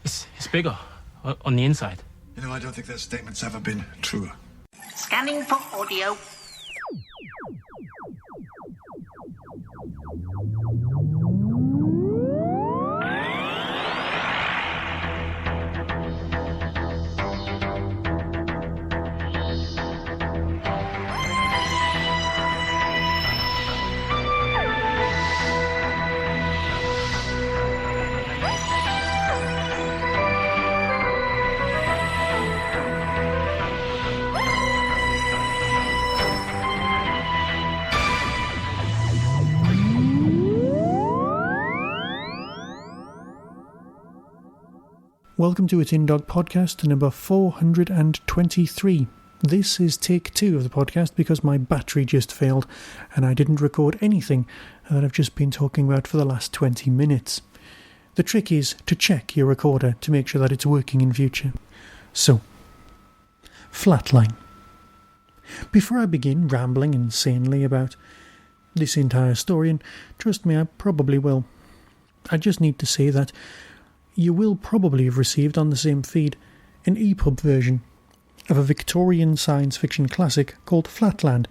It's bigger on the inside. You know, I don't think that statement's ever been truer. Scanning for audio. Welcome to It In Dog podcast number 423. This is take 2 of the podcast because my battery just failed and I didn't record anything that I've just been talking about for the last 20 minutes. The trick is to check your recorder to make sure that it's working in future. So, Flatline. Before I begin rambling insanely about this entire story, and trust me, I probably will, I just need to say that you will probably have received on the same feed an EPUB version of a Victorian science fiction classic called Flatland,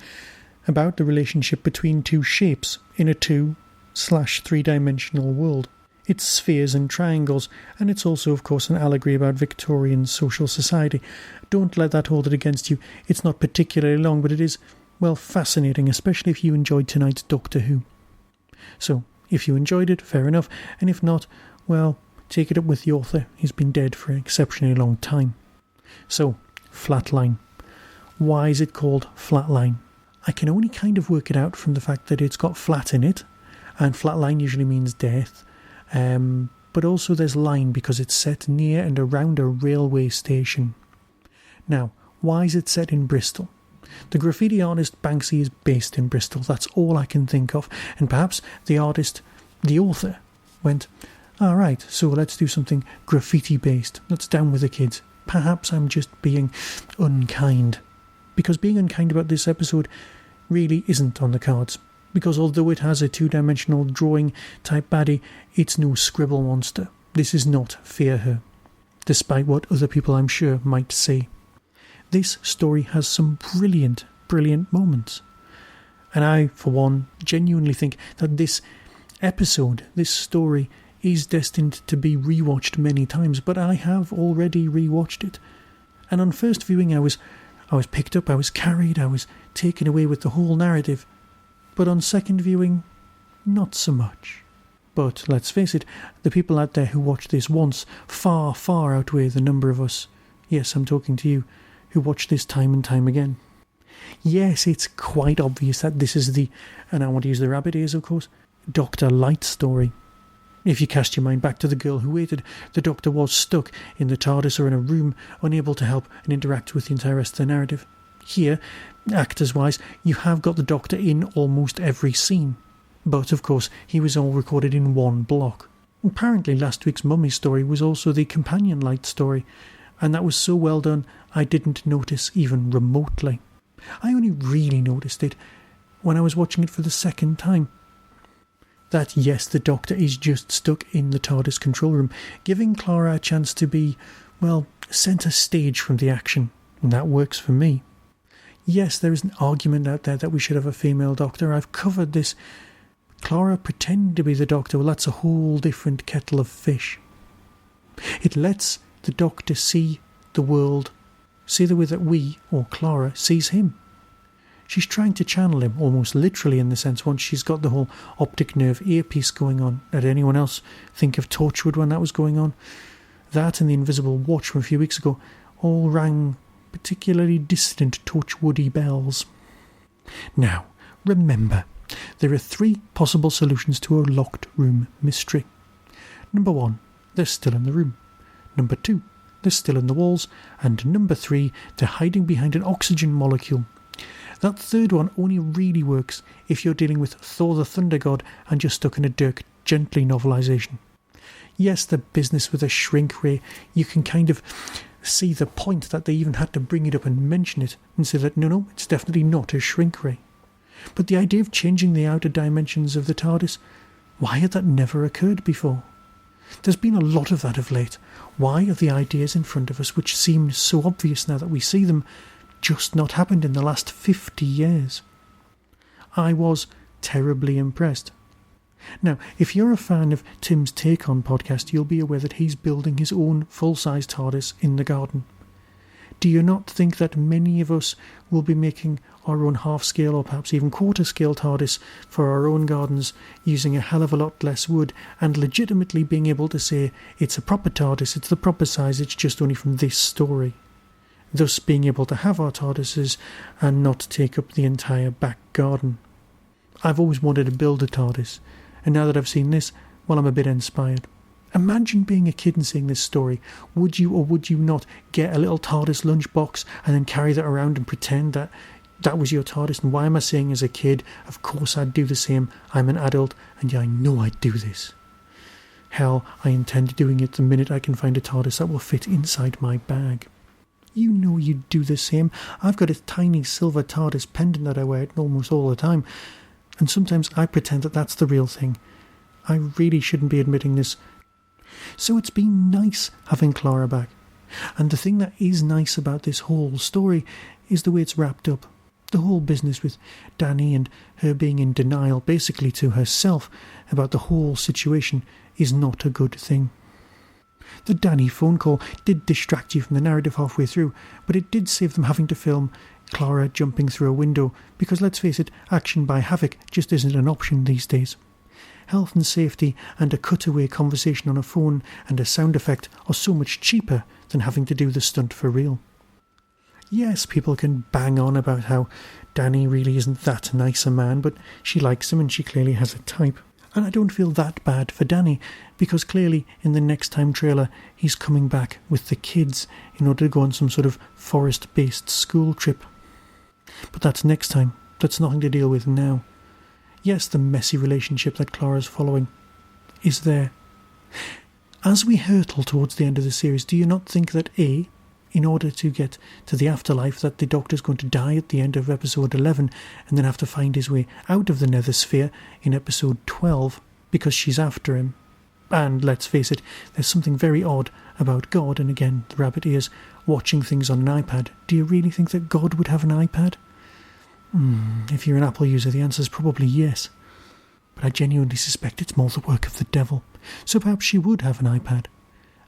about the relationship between two shapes in a 2/3-dimensional world. It's spheres and triangles, and it's also, of course, an allegory about Victorian social society. Don't let that hold it against you. It's not particularly long, but it is, well, fascinating, especially if you enjoyed tonight's Doctor Who. So, if you enjoyed it, fair enough, and if not, well, take it up with the author. He's been dead for an exceptionally long time. So, Flatline. Why is it called Flatline? I can only kind of work it out from the fact that it's got flat in it, and flatline usually means death, but also there's line because it's set near and around a railway station. Now, why is it set in Bristol? The graffiti artist Banksy is based in Bristol, that's all I can think of, and perhaps the author, went, alright, so let's do something graffiti-based. Let's down with the kids. Perhaps I'm just being unkind. Because being unkind about this episode really isn't on the cards. Because although it has a 2-dimensional drawing-type baddie, it's no scribble monster. This is not Fear Her, despite what other people I'm sure might say. This story has some brilliant, brilliant moments. And I, for one, genuinely think that this episode, this story, is destined to be rewatched many times, but I have already rewatched it. And on first viewing I was picked up, I was carried, I was taken away with the whole narrative. But on second viewing, not so much. But let's face it, the people out there who watch this once far, far outweigh the number of us, yes, I'm talking to you, who watch this time and time again. Yes, it's quite obvious that this is the, and I want to use the rabbit ears of course, Dr. Light story. If you cast your mind back to The Girl Who Waited, the Doctor was stuck in the TARDIS or in a room, unable to help and interact with the entire rest of the narrative. Here, actors-wise, you have got the Doctor in almost every scene. But, of course, he was all recorded in one block. Apparently last week's Mummy story was also the companion Light story, and that was so well done I didn't notice even remotely. I only really noticed it when I was watching it for the second time. That, yes, the Doctor is just stuck in the TARDIS control room, giving Clara a chance to be, well, centre stage from the action, and that works for me. Yes, there is an argument out there that we should have a female Doctor. I've covered this. Clara pretending to be the Doctor, well, that's a whole different kettle of fish. It lets the Doctor see the world, see the way that we, or Clara, sees him. She's trying to channel him, almost literally in the sense, once she's got the whole optic nerve earpiece going on. Did anyone else think of Torchwood when that was going on? That and the Invisible Watch from a few weeks ago all rang particularly distant Torchwoody bells. Now, remember, there are 3 possible solutions to a locked room mystery. Number 1, they're still in the room. Number 2, they're still in the walls. And number 3, they're hiding behind an oxygen molecule. That third one only really works if you're dealing with Thor the Thunder God and you're stuck in a Dirk Gently novelisation. Yes, the business with a shrink ray, you can kind of see the point that they even had to bring it up and mention it and say that no, it's definitely not a shrink ray. But the idea of changing the outer dimensions of the TARDIS, why had that never occurred before? There's been a lot of that of late. Why are the ideas in front of us, which seem so obvious now that we see them, just not happened in the last 50 years? I was terribly impressed. Now, if you're a fan of Tim's Take On podcast, you'll be aware that he's building his own full-size TARDIS in the garden. Do you not think that many of us will be making our own half-scale or perhaps even quarter-scale TARDIS for our own gardens, using a hell of a lot less wood, and legitimately being able to say it's a proper TARDIS, it's the proper size, it's just only from this story? Thus being able to have our TARDISes and not take up the entire back garden. I've always wanted to build a TARDIS, and now that I've seen this, well, I'm a bit inspired. Imagine being a kid and seeing this story. Would you or would you not get a little TARDIS lunchbox and then carry that around and pretend that that was your TARDIS? And why am I saying as a kid? Of course I'd do the same. I'm an adult, and yeah, I know I'd do this. Hell, I intend doing it the minute I can find a TARDIS that will fit inside my bag. You know you'd do the same. I've got a tiny silver TARDIS pendant that I wear almost all the time, and sometimes I pretend that that's the real thing. I really shouldn't be admitting this. So it's been nice having Clara back. And the thing that is nice about this whole story is the way it's wrapped up. The whole business with Danny and her being in denial basically to herself about the whole situation is not a good thing. The Danny phone call did distract you from the narrative halfway through, but it did save them having to film Clara jumping through a window, because let's face it, action by havoc just isn't an option these days. Health and safety and a cutaway conversation on a phone and a sound effect are so much cheaper than having to do the stunt for real. Yes, people can bang on about how Danny really isn't that nice a man, but she likes him and she clearly has a type. And I don't feel that bad for Danny, because clearly in the Next Time trailer he's coming back with the kids in order to go on some sort of forest-based school trip. But that's next time. That's nothing to deal with now. Yes, the messy relationship that Clara's following is there. As we hurtle towards the end of the series, do you not think that A, in order to get to the afterlife, that the Doctor's going to die at the end of episode 11 and then have to find his way out of the nether sphere in episode 12 because she's after him? And let's face it, there's something very odd about God, and again, the rabbit ears, watching things on an iPad. Do you really think that God would have an iPad? If you're an Apple user, the answer is probably yes. But I genuinely suspect it's more the work of the devil. So perhaps she would have an iPad.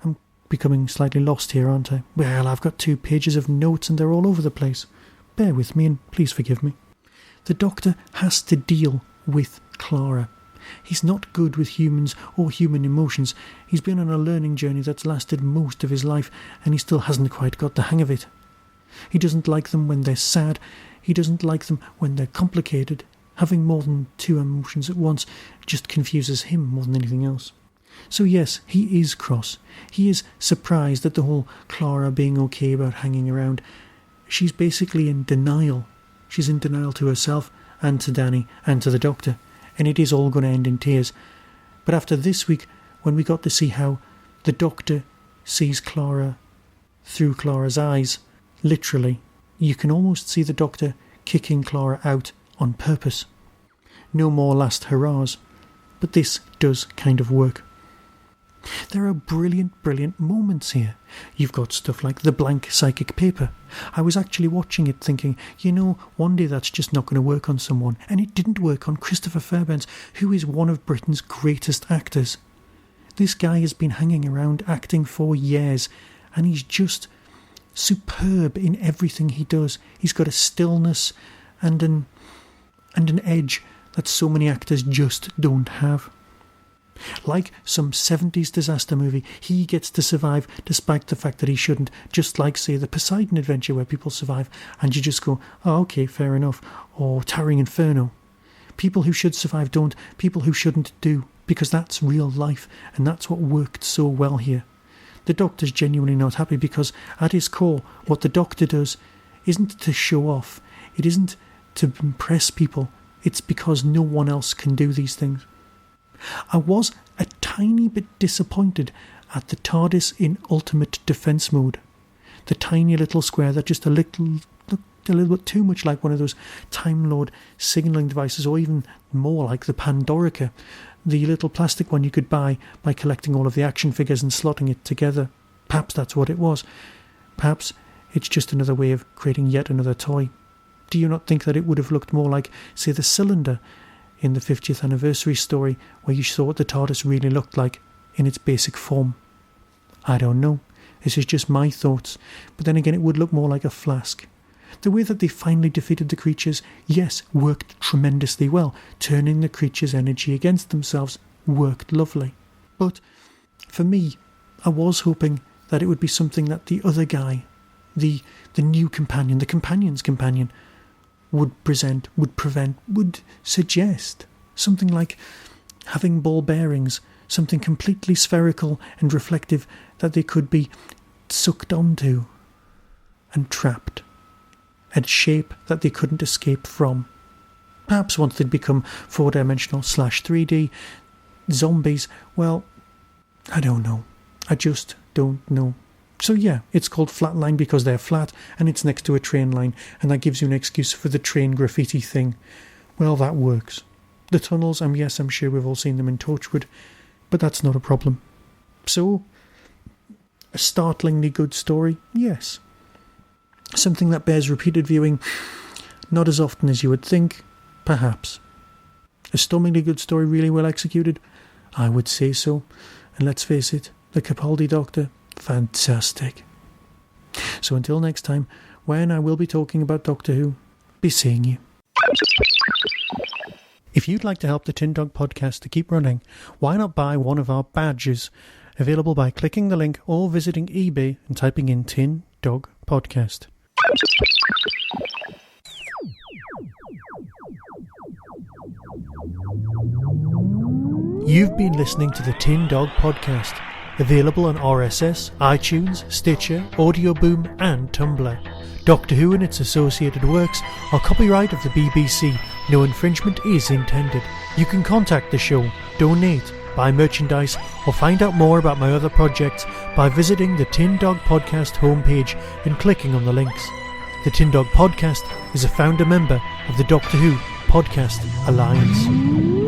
I'm becoming slightly lost here, aren't I? Well, I've got 2 pages of notes and they're all over the place. Bear with me and please forgive me. The Doctor has to deal with Clara. He's not good with humans or human emotions. He's been on a learning journey that's lasted most of his life, and he still hasn't quite got the hang of it. He doesn't like them when they're sad. He doesn't like them when they're complicated. Having more than 2 emotions at once just confuses him more than anything else. So yes, he is cross. He is surprised at the whole Clara being okay about hanging around. She's basically in denial. She's in denial to herself and to Danny and to the Doctor. And it is all going to end in tears. But after this week, when we got to see how the Doctor sees Clara through Clara's eyes, literally, you can almost see the Doctor kicking Clara out on purpose. No more last hurrahs, but this does kind of work. There are brilliant moments here. You've got stuff like the blank psychic paper. I was actually watching it thinking, one day that's just not going to work on someone. And it didn't work on Christopher Fairbanks, who is one of Britain's greatest actors. This guy has been hanging around acting for years, and he's just superb in everything he does. He's got a stillness and an edge that so many actors just don't have. Like some 70s disaster movie, he gets to survive despite the fact that he shouldn't, just like, say, the Poseidon Adventure where people survive and you just go, oh, okay, fair enough, or Towering Inferno. People who should survive don't, people who shouldn't do, because that's real life, and that's what worked so well here. The Doctor's genuinely not happy because, at his core, what the Doctor does isn't to show off, it isn't to impress people, it's because no one else can do these things. I was a tiny bit disappointed at the TARDIS in ultimate defence mode. The tiny little square that just a little a little bit too much like one of those Time Lord signalling devices, or even more like the Pandorica, the little plastic one you could buy by collecting all of the action figures and slotting it together. Perhaps that's what it was. Perhaps it's just another way of creating yet another toy. Do you not think that it would have looked more like, say, the cylinder in the 50th anniversary story, where you saw what the TARDIS really looked like in its basic form? I don't know. This is just my thoughts. But then again, it would look more like a flask. The way that they finally defeated the creatures, yes, worked tremendously well. Turning the creatures' energy against themselves worked lovely. But for me, I was hoping that it would be something that the other guy, the new companion, the companion's companion, would present, would suggest. Something like having ball bearings, something completely spherical and reflective that they could be sucked onto and trapped. A shape that they couldn't escape from. Perhaps once they'd become 4-dimensional / 3D zombies, well, I don't know. I just don't know. So yeah, it's called Flatline because they're flat and it's next to a train line, and that gives you an excuse for the train graffiti thing. Well, that works. The tunnels, yes, I'm sure we've all seen them in Torchwood, but that's not a problem. So, a startlingly good story? Yes. Something that bears repeated viewing? Not as often as you would think, perhaps. A stormingly good story, really well executed? I would say so. And let's face it, the Capaldi Doctor, fantastic. So until next time, when I will be talking about Doctor Who, be seeing you. If you'd like to help the Tin Dog podcast to keep running, why not buy one of our badges, available by clicking the link or visiting eBay and typing in Tin Dog Podcast. You've been listening to the Tin Dog Podcast, available on RSS, iTunes, Stitcher, Audio Boom and Tumblr. Doctor Who and its associated works are copyright of the BBC. No infringement is intended. You can contact the show, donate, buy merchandise or find out more about my other projects by visiting the Tin Dog Podcast homepage and clicking on the links. The Tin Dog Podcast is a founder member of the Doctor Who Podcast Alliance.